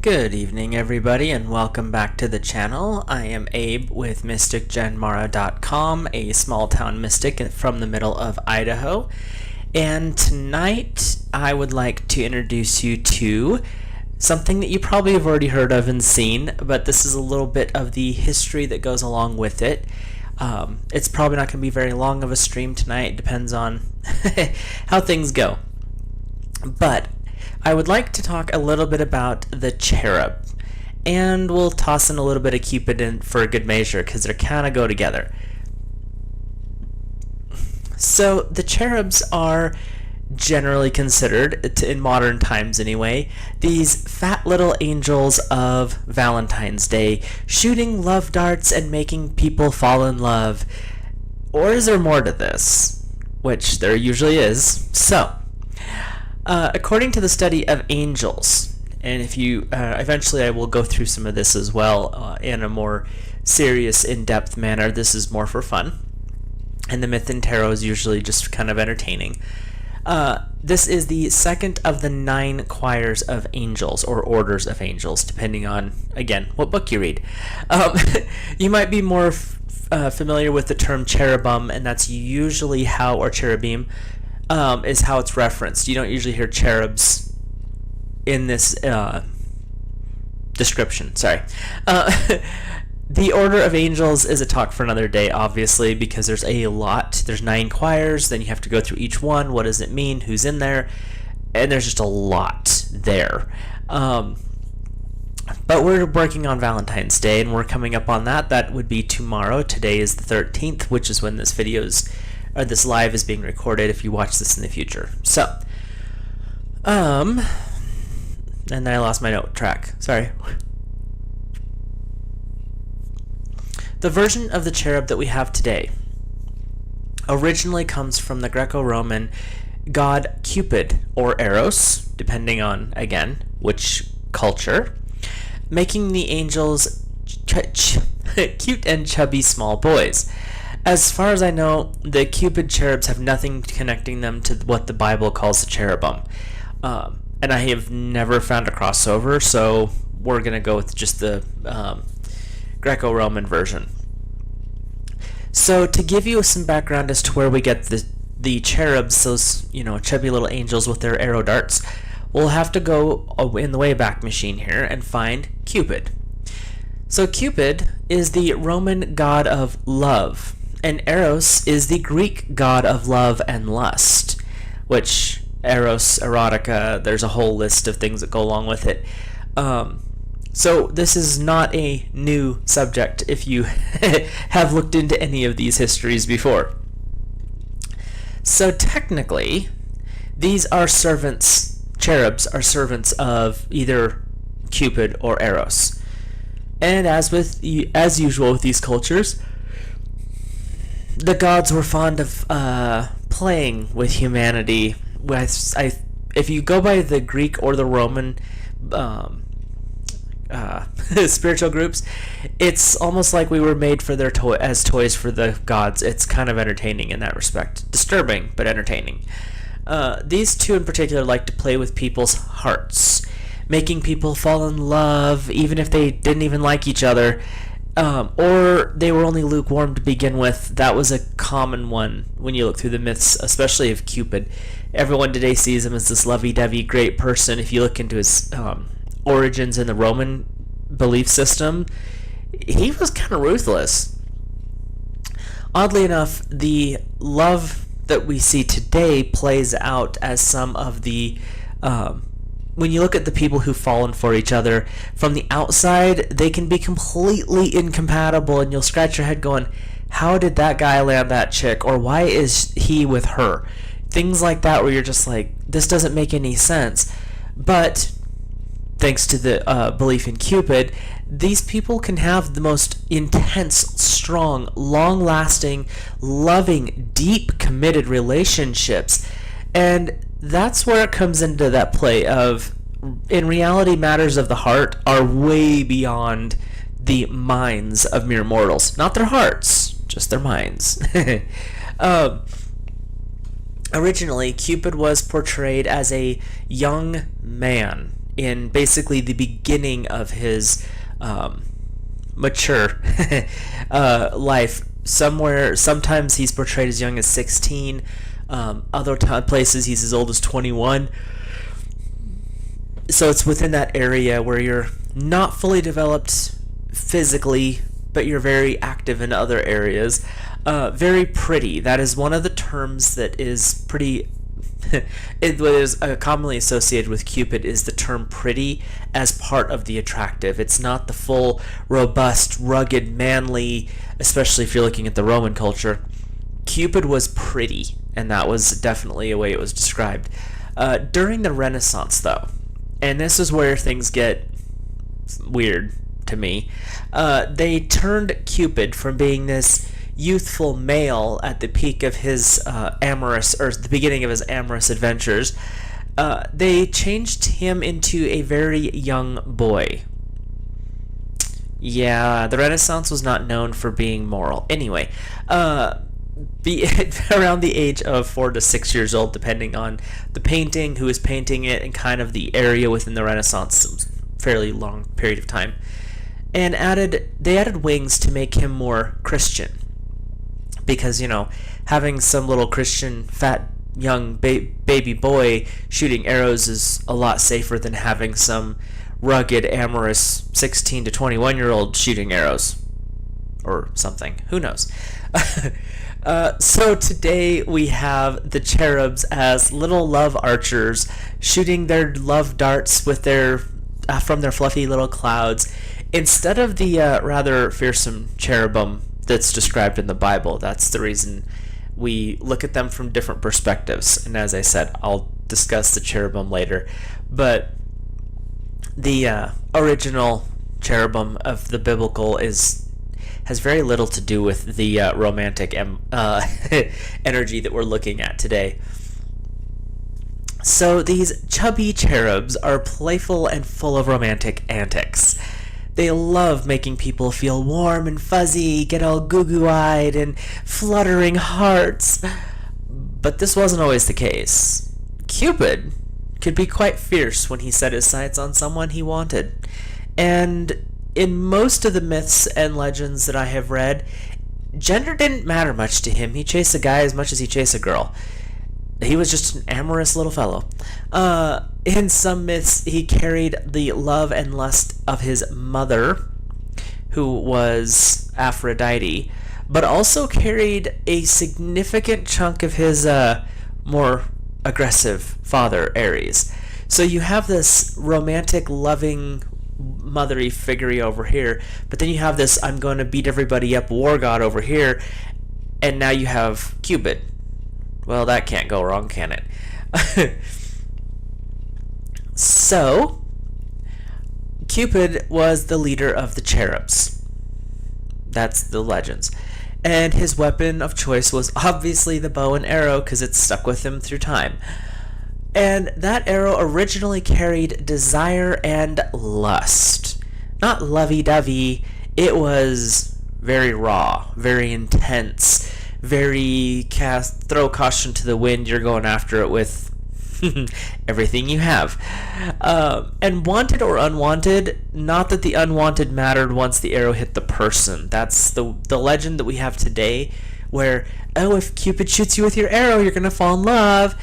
Good evening, everybody, and welcome back to the channel. I am Abe with MysticGenmara.com, a small-town mystic from the middle of Idaho. And tonight, I would like to introduce you to something that you probably have already heard of and seen, but this is a little bit of the history that goes along with it. It's probably not going to be very long of a stream tonight. It depends on how things go. But I would like to talk a little bit about the cherub, and we'll toss in a little bit of Cupid in for a good measure because they kind of go together. So the cherubs are generally considered, in modern times anyway, these fat little angels of Valentine's Day, shooting love darts and making people fall in love. Or is there more to this? Which there usually is. So, according to the study of angels, and if you eventually I will go through some of this as well in a more serious, in-depth manner. This is more for fun, and the myth and tarot is usually just kind of entertaining. This is the second of the 9 choirs of angels, or orders of angels, depending on, again, what book you read. You might be more familiar with the term cherubim, and that's usually how, or cherubim, is how it's referenced. You don't usually hear cherubs in this description. Sorry. The Order of Angels is a talk for another day, obviously, because there's a lot. There's 9 choirs, then you have to go through each one. What does it mean? Who's in there? And there's just a lot there. But we're working on Valentine's Day, and we're coming up on that. That would be tomorrow. Today is the 13th, which is when this this live is being recorded if you watch this in the future. So, and then I lost my note track. Sorry. The version of the cherub that we have today originally comes from the Greco-Roman god Cupid, or Eros, depending on, again, which culture, making the angels cute and chubby small boys. As far as I know, the Cupid cherubs have nothing connecting them to what the Bible calls the cherubim. And I have never found a crossover, so we're going to go with just the Greco-Roman version. So to give you some background as to where we get the cherubs, those, chubby little angels with their arrow darts, we'll have to go in the Wayback Machine here and find Cupid. So Cupid is the Roman god of love, and Eros is the Greek god of love and lust, which Eros, erotica, there's a whole list of things that go along with it. So this is not a new subject if you have looked into any of these histories before. So technically, these are servants, cherubs are servants of either Cupid or Eros. And as usual with these cultures, the gods were fond of playing with humanity. If you go by the Greek or the Roman spiritual groups, it's almost like we were made for as toys for the gods. It's kind of entertaining in that respect. Disturbing, but entertaining. These two in particular like to play with people's hearts, making people fall in love even if they didn't even like each other, or they were only lukewarm to begin with. That was a common one when you look through the myths, especially of Cupid. Everyone today sees him as this lovey-dovey great person. If you look into his origins in the Roman belief system, he was kind of ruthless. Oddly enough, the love that we see today plays out as some of the when you look at the people who've fallen for each other, from the outside, they can be completely incompatible, and you'll scratch your head going, how did that guy land that chick? Or why is he with her? Things like that where you're just like, this doesn't make any sense. But thanks to the belief in Cupid, these people can have the most intense, strong, long-lasting, loving, deep, committed relationships. And that's where it comes into that play of, in reality, matters of the heart are way beyond the minds of mere mortals. Not their hearts, just their minds. Originally, Cupid was portrayed as a young man in basically the beginning of his mature life. Sometimes he's portrayed as young as 16. Other places he's as old as 21. So it's within that area where you're not fully developed physically, but you're very active in other areas. Very pretty. That is one of the terms that is pretty... it was commonly associated with Cupid is the term pretty as part of the attractive. It's not the full, robust, rugged, manly, especially if you're looking at the Roman culture. Cupid was pretty, and that was definitely a way it was described. During the Renaissance, though, and this is where things get weird to me, they turned Cupid from being this youthful male at the peak of his the beginning of his amorous adventures. They changed him into a very young boy. Yeah, the Renaissance was not known for being moral. Anyway, around the age of 4 to 6 years old, depending on the painting, who is painting it, and kind of the area within the Renaissance. It was a fairly long period of time. And they added wings to make him more Christian. Because, having some little Christian, fat, young baby boy shooting arrows is a lot safer than having some rugged, amorous 16 to 21-year-old shooting arrows. Or something. Who knows? So today we have the cherubs as little love archers shooting their love darts with from their fluffy little clouds, instead of the rather fearsome cherubim that's described in the Bible. That's the reason we look at them from different perspectives. And as I said, I'll discuss the cherubim later. But the original cherubim of the biblical has very little to do with the romantic energy that we're looking at today. So these chubby cherubs are playful and full of romantic antics. They love making people feel warm and fuzzy, get all goo-goo-eyed and fluttering hearts. But this wasn't always the case. Cupid could be quite fierce when he set his sights on someone he wanted. And in most of the myths and legends that I have read, gender didn't matter much to him. He chased a guy as much as he chased a girl. He was just an amorous little fellow. In some myths, he carried the love and lust of his mother, who was Aphrodite, but also carried a significant chunk of his more aggressive father, Ares. So you have this romantic, loving, mothery figure over here, but then you have this I'm going to beat everybody up war god over here, and now you have Cupid. Well, that can't go wrong, can it? So, Cupid was the leader of the cherubs. That's the legends. And his weapon of choice was obviously the bow and arrow, because it stuck with him through time. And that arrow originally carried desire and lust. Not lovey-dovey. It was very raw, very intense, very throw caution to the wind, you're going after it with everything you have. And wanted or unwanted, not that the unwanted mattered once the arrow hit the person. That's the legend that we have today, where, if Cupid shoots you with your arrow, you're going to fall in love.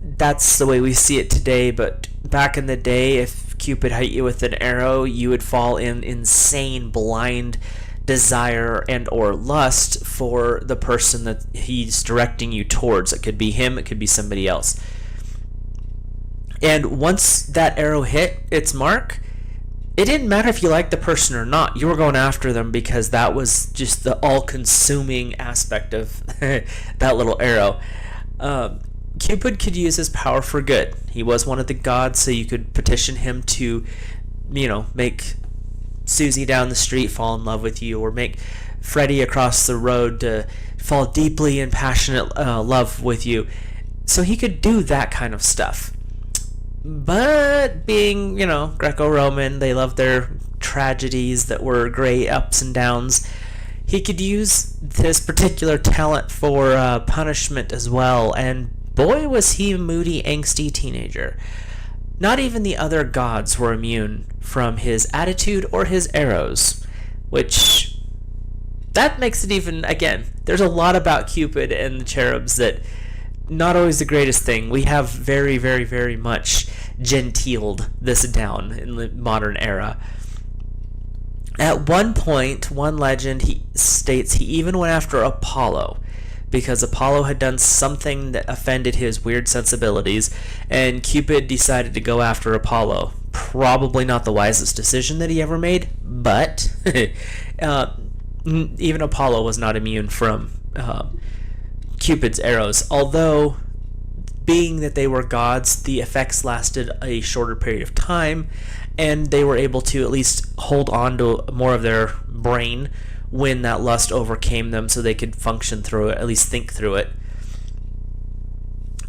That's the way we see it today, but back in the day, if Cupid hit you with an arrow, you would fall in insane, blind desire and or lust for the person that he's directing you towards. It could be him, it could be somebody else. And once that arrow hit its mark, it didn't matter if you liked the person or not. You were going after them because that was just the all-consuming aspect of that little arrow. Cupid could use his power for good. He was one of the gods, so you could petition him to, make Susie down the street fall in love with you, or make Freddie across the road to fall deeply in passionate love with you. So he could do that kind of stuff. But being, Greco-Roman, they love their tragedies that were great ups and downs. He could use his particular talent for punishment as well, and boy was he a moody, angsty teenager. Not even the other gods were immune from his attitude or his arrows, which that makes it even, again, there's a lot about Cupid and the cherubs that not always the greatest thing. We have very, very, very much genteeled this down in the modern era. At one point, one legend states he even went after Apollo because Apollo had done something that offended his weird sensibilities, and Cupid decided to go after Apollo. Probably not the wisest decision that he ever made, but even Apollo was not immune from Cupid's arrows, although being that they were gods, the effects lasted a shorter period of time, and they were able to at least hold on to more of their brain when that lust overcame them so they could function through it, at least think through it.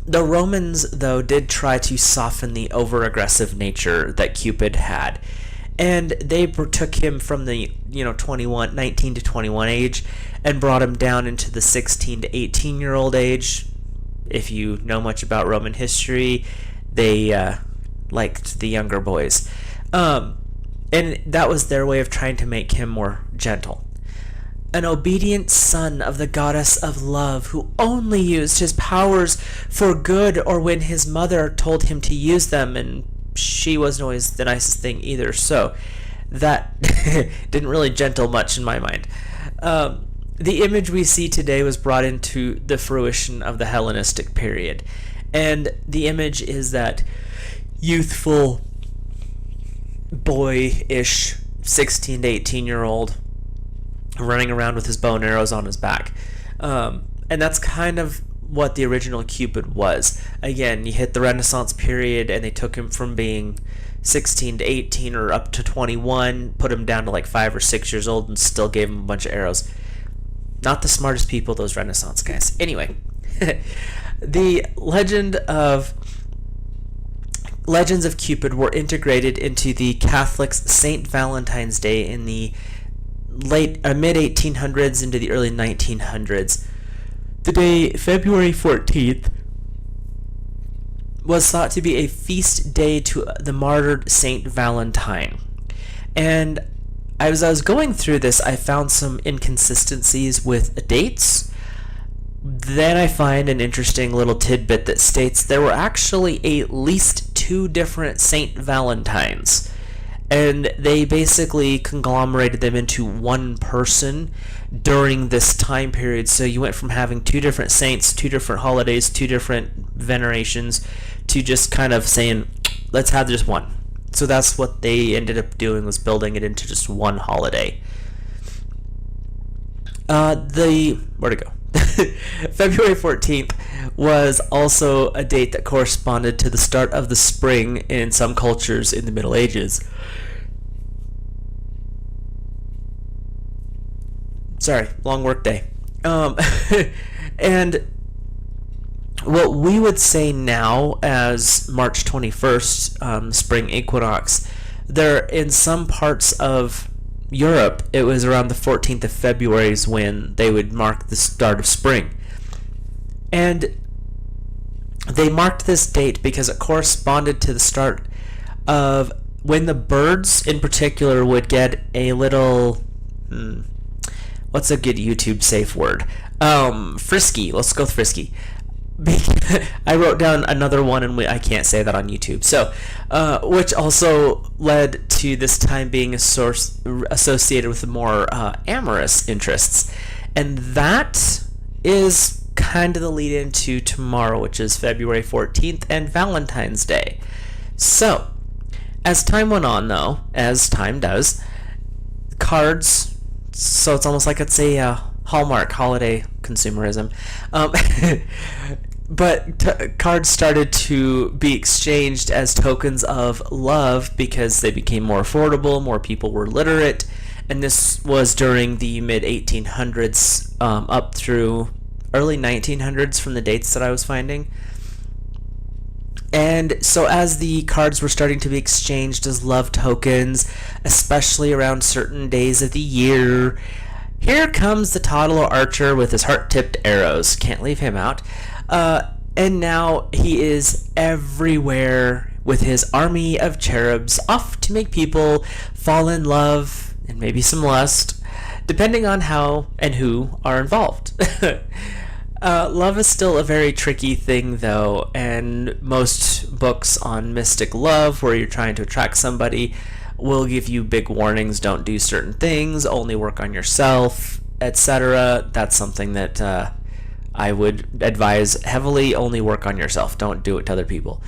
The Romans, though, did try to soften the over-aggressive nature that Cupid had, and they took him from the 19 to 21 age and brought him down into the 16 to 18-year-old age. If you know much about Roman history, they liked the younger boys. And that was their way of trying to make him more gentle. An obedient son of the goddess of love who only used his powers for good or when his mother told him to use them, and she wasn't always the nicest thing either, so that didn't really gentle much in my mind. The image we see today was brought into the fruition of the Hellenistic period, and the image is that youthful, boyish 16 to 18-year-old running around with his bow and arrows on his back. And that's kind of what the original Cupid was. Again, you hit the Renaissance period, and they took him from being 16 to 18 or up to 21, put him down to like 5 or 6 years old, and still gave him a bunch of arrows. Not the smartest people, those Renaissance guys. Anyway, the legends of Cupid were integrated into the Catholics' St. Valentine's Day in the mid-1800s into the early 1900s. The day, February 14th, was thought to be a feast day to the martyred St. Valentine. And as I was going through this, I found some inconsistencies with dates. Then I find an interesting little tidbit that states there were actually at least 2 different St. Valentines, and they basically conglomerated them into one person during this time period. So you went from having 2 different saints, 2 different holidays, 2 different venerations, to just kind of saying, let's have just one. So that's what they ended up doing, was building it into just one holiday. Where'd it go? February 14th was also a date that corresponded to the start of the spring in some cultures in the Middle Ages. Sorry, long work day. And what we would say now as March 21st, spring equinox, there in some parts of Europe, it was around the 14th of February is when they would mark the start of spring. And they marked this date because it corresponded to the start of when the birds in particular would get a little, what's a good YouTube safe word? Frisky. Let's go with frisky. I wrote down another one, and I can't say that on YouTube. So, which also led to this time being a source associated with more amorous interests, and that is kind of the lead into tomorrow, which is February 14th and Valentine's Day. So, as time went on, though, as time does, cards. So it's almost like it's a Hallmark holiday consumerism. But cards started to be exchanged as tokens of love because they became more affordable, more people were literate, and this was during the mid-1800s up through early 1900s from the dates that I was finding. And so as the cards were starting to be exchanged as love tokens, especially around certain days of the year, here comes the toddler archer with his heart-tipped arrows. Can't leave him out. And now he is everywhere with his army of cherubs off to make people fall in love and maybe some lust, depending on how and who are involved. Love is still a very tricky thing, though, and most books on mystic love, where you're trying to attract somebody, will give you big warnings: don't do certain things, only work on yourself, etc. That's something that I would advise heavily. Only work on yourself, don't do it to other people.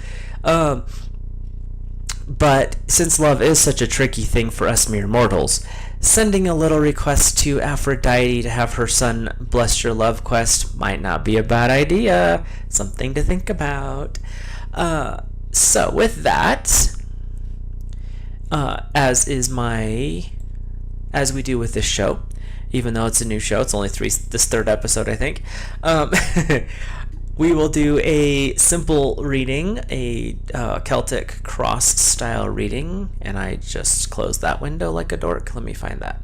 But since love is such a tricky thing for us mere mortals, sending a little request to Aphrodite to have her son bless your love quest might not be a bad idea. Something to think about. So with that, as we do with this show, even though it's a new show, it's only this third episode, I think. We will do a simple reading, a Celtic cross style reading, and I just closed that window like a dork. Let me find that.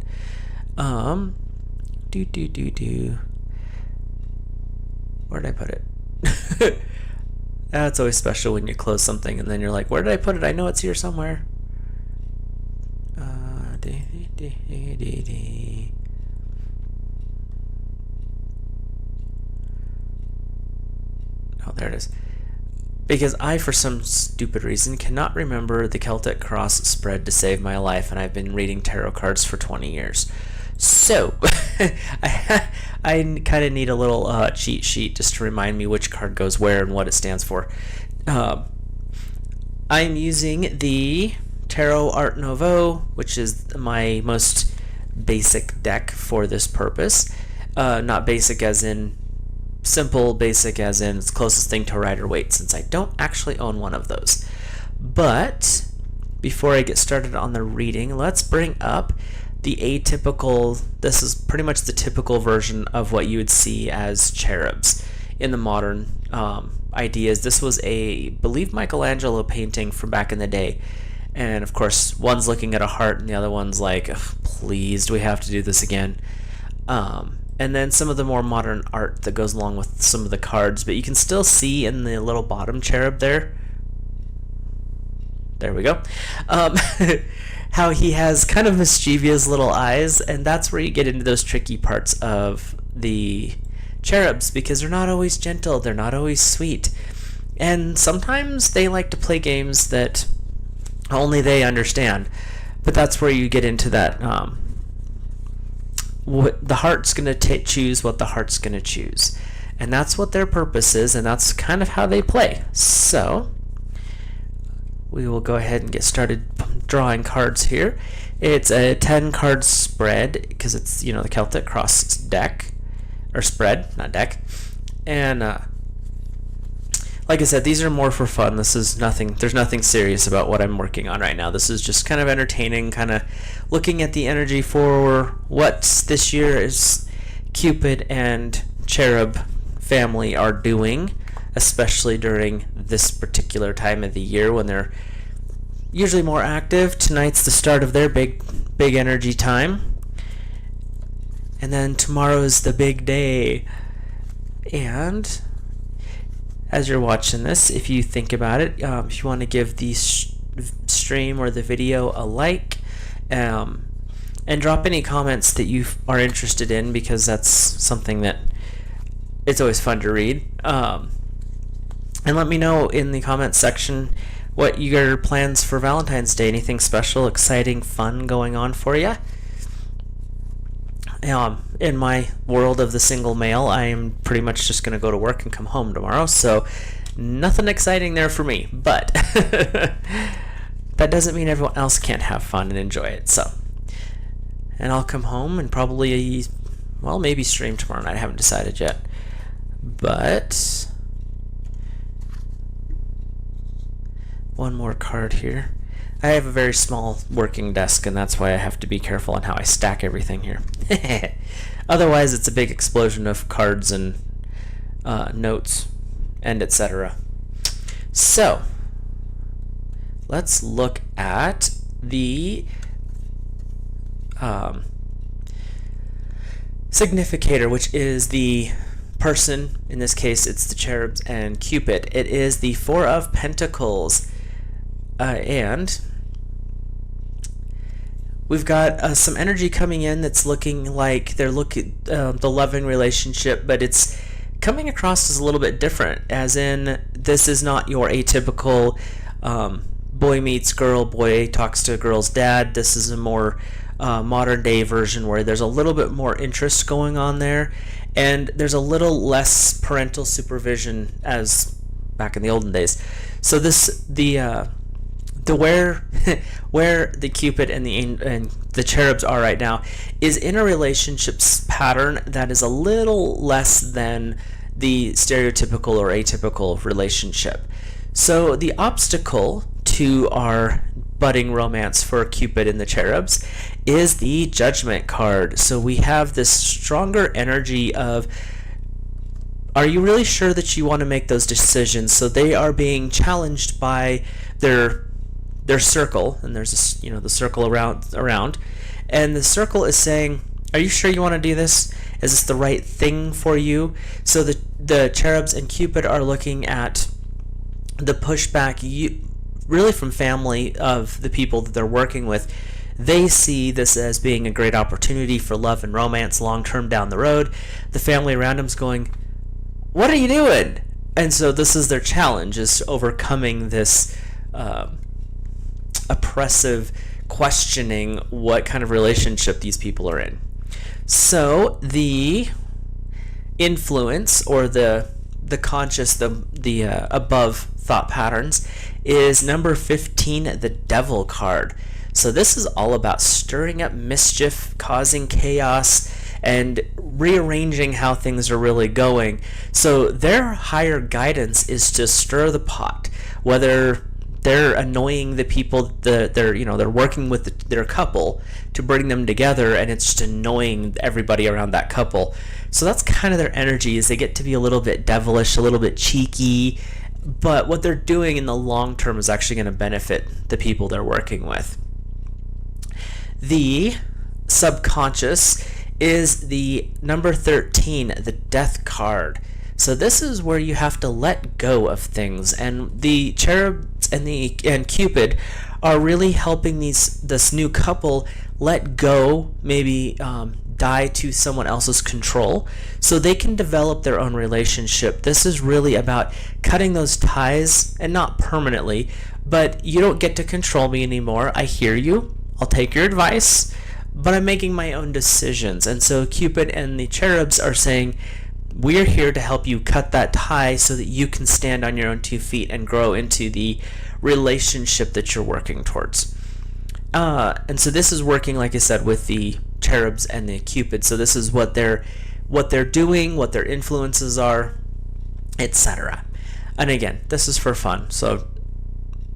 Where did I put it? That's always special when you close something and then you're like, where did I put it? I know it's here somewhere. Oh, there it is. Because I, for some stupid reason, cannot remember the Celtic Cross spread to save my life, and I've been reading tarot cards for 20 years. So, I kind of need a little cheat sheet just to remind me which card goes where and what it stands for. I'm using the Tarot Art Nouveau, which is my most basic deck for this purpose. Not basic as in simple, basic as in it's the closest thing to Rider-Waite, since I don't actually own one of those. But before I get started on the reading, let's bring up the atypical. This is pretty much the typical version of what you would see as cherubs in the modern ideas. This was I believe Michelangelo painting from back in the day, and of course one's looking at a heart and the other one's like, please, do we have to do this again? And then some of the more modern art that goes along with some of the cards, but you can still see in the little bottom cherub there we go, how he has kind of mischievous little eyes, and that's where you get into those tricky parts of the cherubs, because they're not always gentle, they're not always sweet, and sometimes they like to play games that only they understand. But that's where you get into that what the heart's going to choose what the heart's going to choose, and that's what their purpose is, and that's kind of how they play. So we will go ahead and get started drawing cards here. It's a 10 card spread because it's, the Celtic Cross deck, or spread, not deck. And like I said, these are more for fun. There's nothing serious about what I'm working on right now. This is just kind of entertaining, kind of looking at the energy for what this year is Cupid and Cherub family are doing, especially during this particular time of the year when they're usually more active. Tonight's the start of their big energy time, and then tomorrow's the big day. And as you're watching this, if you think about it, if you want to give the stream or the video a like, and drop any comments that you are interested in, because that's something that it's always fun to read. And let me know in the comments section what your plans for Valentine's Day. Anything special, exciting, fun going on for you? In my world of the single male, I am pretty much just going to go to work and come home tomorrow, so nothing exciting there for me. But that doesn't mean everyone else can't have fun and enjoy it. So, and I'll come home and probably, maybe stream tomorrow night. I haven't decided yet. But one more card here. I have a very small working desk, and that's why I have to be careful on how I stack everything here. Otherwise, it's a big explosion of cards and notes and etc. So, let's look at the significator, which is the person. In this case, it's the Cherubs and Cupid. It is the Four of Pentacles. And we've got some energy coming in that's looking like they're looking the loving relationship, but it's coming across as a little bit different, as in this is not your atypical boy meets girl, boy talks to a girl's dad. This is a more modern day version where there's a little bit more interest going on there, and there's a little less parental supervision as back in the olden days. So where the Cupid and the cherubs are right now is in a relationships pattern that is a little less than the stereotypical or atypical relationship. So the obstacle to our budding romance for Cupid and the cherubs is the Judgment card. So we have this stronger energy of, are you really sure that you want to make those decisions? So they are being challenged by their circle, and there's this, the circle around, and the circle is saying, are you sure you want to do this? Is this the right thing for you? So the cherubs and Cupid are looking at the pushback really from family of the people that they're working with. They see this as being a great opportunity for love and romance long term down the road. The family around them's going, what are you doing? And so this is their challenge, is overcoming this oppressive questioning what kind of relationship these people are in. So the influence, or the conscious, the above thought patterns, is number 15, the Devil card. So this is all about stirring up mischief, causing chaos, and rearranging how things are really going. So their higher guidance is to stir the pot, whether they're annoying the people that they're working with their couple to bring them together, and it's just annoying everybody around that couple. So that's kind of their energy, is they get to be a little bit devilish, a little bit cheeky, but what they're doing in the long term is actually going to benefit the people they're working with. The subconscious is the number 13, the Death card. So this is where you have to let go of things, and the cherubs and Cupid are really helping this new couple let go, maybe die to someone else's control, so they can develop their own relationship. This is really about cutting those ties, and not permanently, but you don't get to control me anymore. I hear you, I'll take your advice, but I'm making my own decisions. And so Cupid and the cherubs are saying, we're here to help you cut that tie so that you can stand on your own 2 feet and grow into the relationship that you're working towards. And so this is working, like I said, with the cherubs and the Cupid. So this is what they're doing, what their influences are, etc. And again, this is for fun, so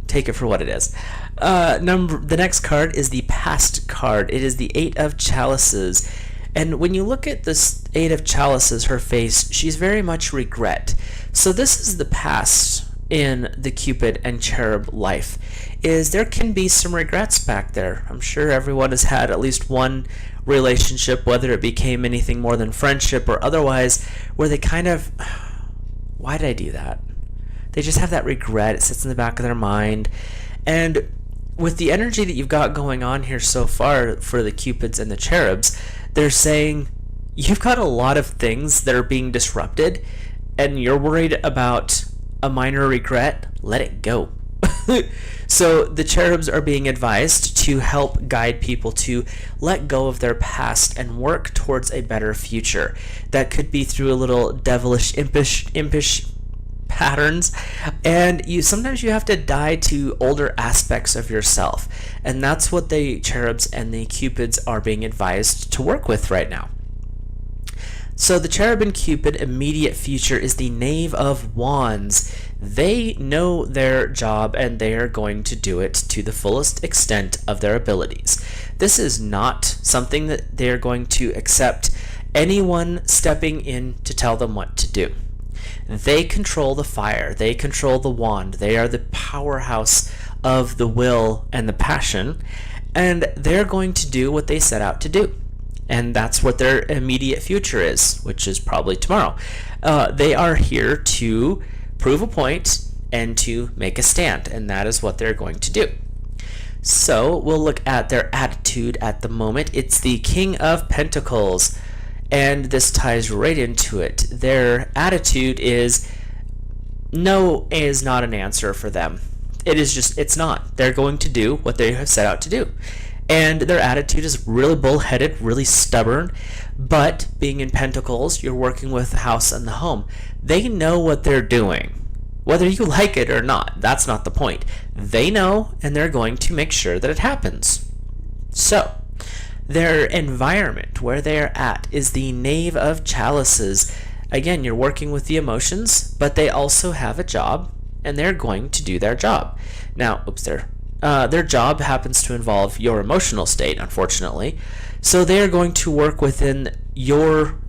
take it for what it is. The next card is the Past card. It is the 8 of Chalices. And when you look at this 8 of Chalices, her face, she's very much regret. So this is the past in the Cupid and Cherub life, is there can be some regrets back there. I'm sure everyone has had at least one relationship, whether it became anything more than friendship or otherwise, where they kind of, why did I do that? They just have that regret. It sits in the back of their mind. And with the energy that you've got going on here so far for the Cupids and the Cherubs, they're saying you've got a lot of things that are being disrupted, and you're worried about a minor regret. Let it go. So the cherubs are being advised to help guide people to let go of their past and work towards a better future. That could be through a little devilish, impish patterns, and sometimes you have to die to older aspects of yourself, and that's what the cherubs and the Cupids are being advised to work with right now. So the Cherub and Cupid immediate future is the Knave of Wands. They know their job, and they are going to do it to the fullest extent of their abilities. This is not something that they're going to accept anyone stepping in to tell them what to do. They control the fire. They control the wand. They are the powerhouse of the will and the passion, and they're going to do what they set out to do. And that's what their immediate future is, which is probably tomorrow. They are here to prove a point and to make a stand, and that is what they're going to do. So we'll look at their attitude at the moment. It's the King of Pentacles, and this ties right into it. Their attitude is no is not an answer for them. It's not. They're going to do what they have set out to do. And their attitude is really bullheaded, really stubborn. But being in Pentacles, you're working with the house and the home. They know what they're doing. Whether you like it or not, that's not the point. They know, and they're going to make sure that it happens. So, their environment, where they are at, is the Knave of Chalices. Again, you're working with the emotions, but they also have a job, and they're going to do their job. Now, their job happens to involve your emotional state, unfortunately. So they are going to work within your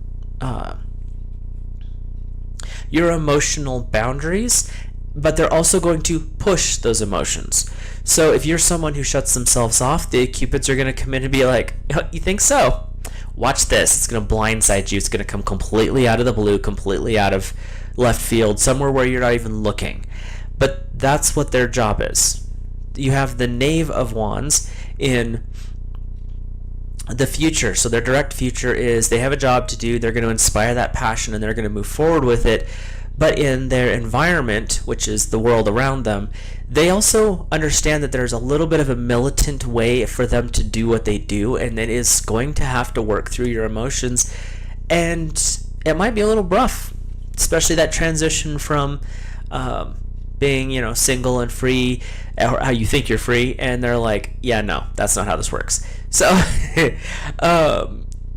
emotional boundaries, but they're also going to push those emotions. So if you're someone who shuts themselves off, the Cupids are going to come in and be like, oh, you think so? Watch this. It's going to blindside you. It's going to come completely out of the blue, completely out of left field, somewhere where you're not even looking. But that's what their job is. You have the Knave of Wands in the future. So their direct future is they have a job to do. They're going to inspire that passion and they're going to move forward with it. But in their environment, which is the world around them, they also understand that there's a little bit of a militant way for them to do what they do, and it is going to have to work through your emotions, and it might be a little rough, especially that transition from being, single and free, or how you think you're free, and they're like, yeah, no, that's not how this works. So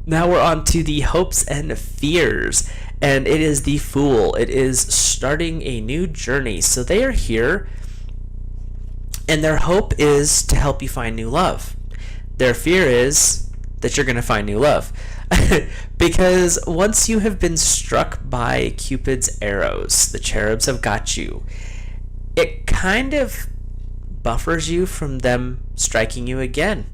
now we're on to the hopes and fears, and it is the Fool. It is starting a new journey. So they are here, and their hope is to help you find new love. Their fear is that you're going to find new love. Because once you have been struck by Cupid's arrows, the cherubs have got you, it kind of buffers you from them striking you again.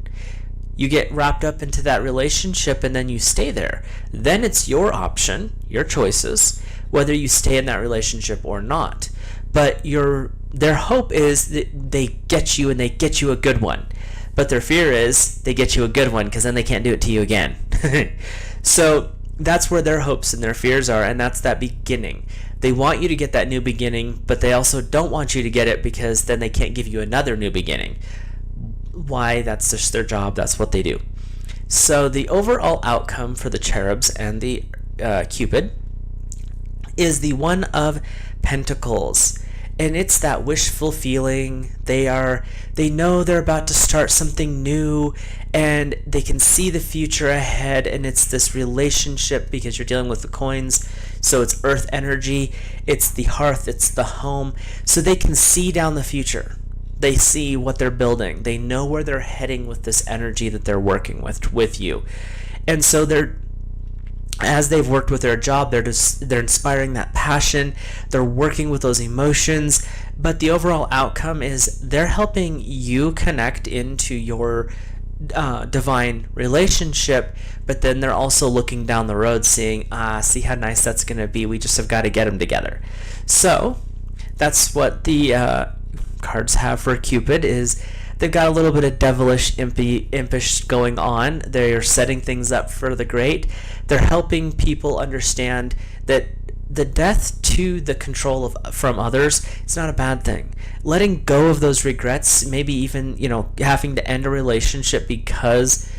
You get wrapped up into that relationship and then you stay there. Then it's your option, your choices, whether you stay in that relationship or not. But their hope is that they get you and they get you a good one. But their fear is they get you a good one because then they can't do it to you again. So that's where their hopes and their fears are, and that's that beginning. They want you to get that new beginning, but they also don't want you to get it because then they can't give you another new beginning. Why? That's just their job. That's what they do. So the overall outcome for the cherubs and the Cupid is the One of Pentacles, and it's that wishful feeling. They know they're about to start something new, and they can see the future ahead, and it's this relationship because you're dealing with the coins. So it's earth energy, it's the hearth, it's the home. So they can see down the future. They see what they're building. They know where they're heading with this energy that they're working with you. And so as they've worked with their job, they're inspiring that passion. They're working with those emotions. But the overall outcome is they're helping you connect into your divine relationship. But then they're also looking down the road, seeing, see how nice that's going to be. We just have got to get them together. So that's what the cards have for Cupid, is they've got a little bit of devilish impish going on. They're setting things up for the great. They're helping people understand that the death to the control from others is not a bad thing. Letting go of those regrets, maybe even having to end a relationship because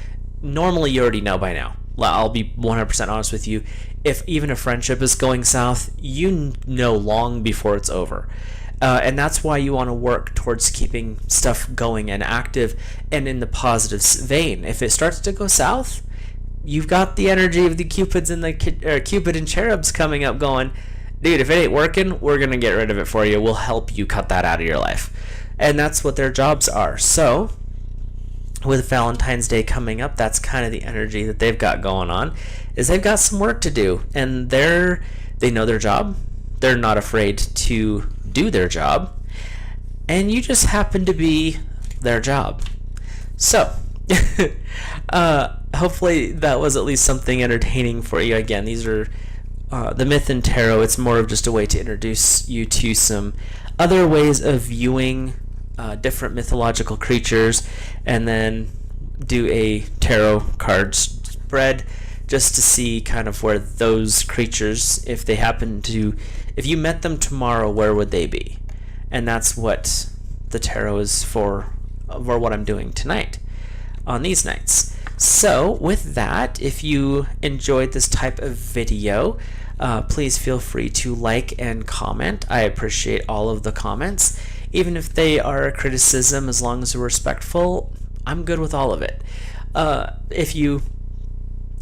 normally you already know by now. I'll be 100% honest with you. If even a friendship is going south, you know long before it's over. And that's why you want to work towards keeping stuff going and active and in the positive vein. If it starts to go south, you've got the energy of the Cupids and the Cupid and Cherubs coming up going, dude, if it ain't working, we're going to get rid of it for you. We'll help you cut that out of your life. And that's what their jobs are. So with Valentine's Day coming up, that's kind of the energy that they've got going on, is they've got some work to do. And they know their job. They're not afraid to do their job, and you just happen to be their job. So hopefully that was at least something entertaining for you. Again, these are the myth in tarot, it's more of just a way to introduce you to some other ways of viewing different mythological creatures, and then do a tarot card spread just to see kind of where those creatures, if you met them tomorrow, where would they be? And that's what the tarot is for, or what I'm doing tonight on these nights. So with that, if you enjoyed this type of video, please feel free to like and comment. I appreciate all of the comments. Even if they are a criticism, as long as they're respectful, I'm good with all of it. If you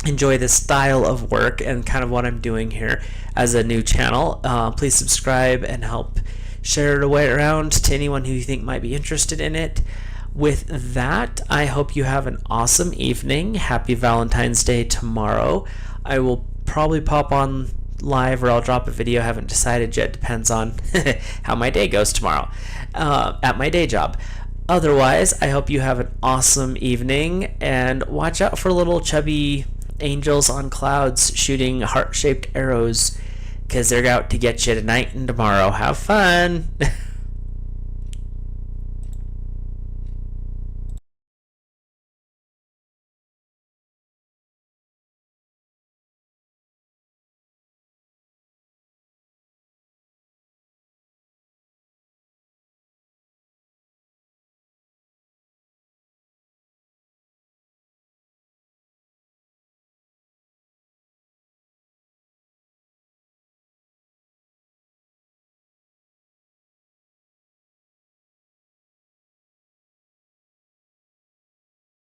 enjoy this style of work and kind of what I'm doing here as a new channel, please subscribe and help share it away around to anyone who you think might be interested in it. With that, I hope you have an awesome evening. Happy Valentine's Day tomorrow. I will probably pop on live, or I'll drop a video. Haven't decided yet. Depends on how my day goes tomorrow at my day job. Otherwise, I hope you have an awesome evening, and watch out for little chubby angels on clouds shooting heart-shaped arrows, because they're out to get you tonight and tomorrow. Have fun!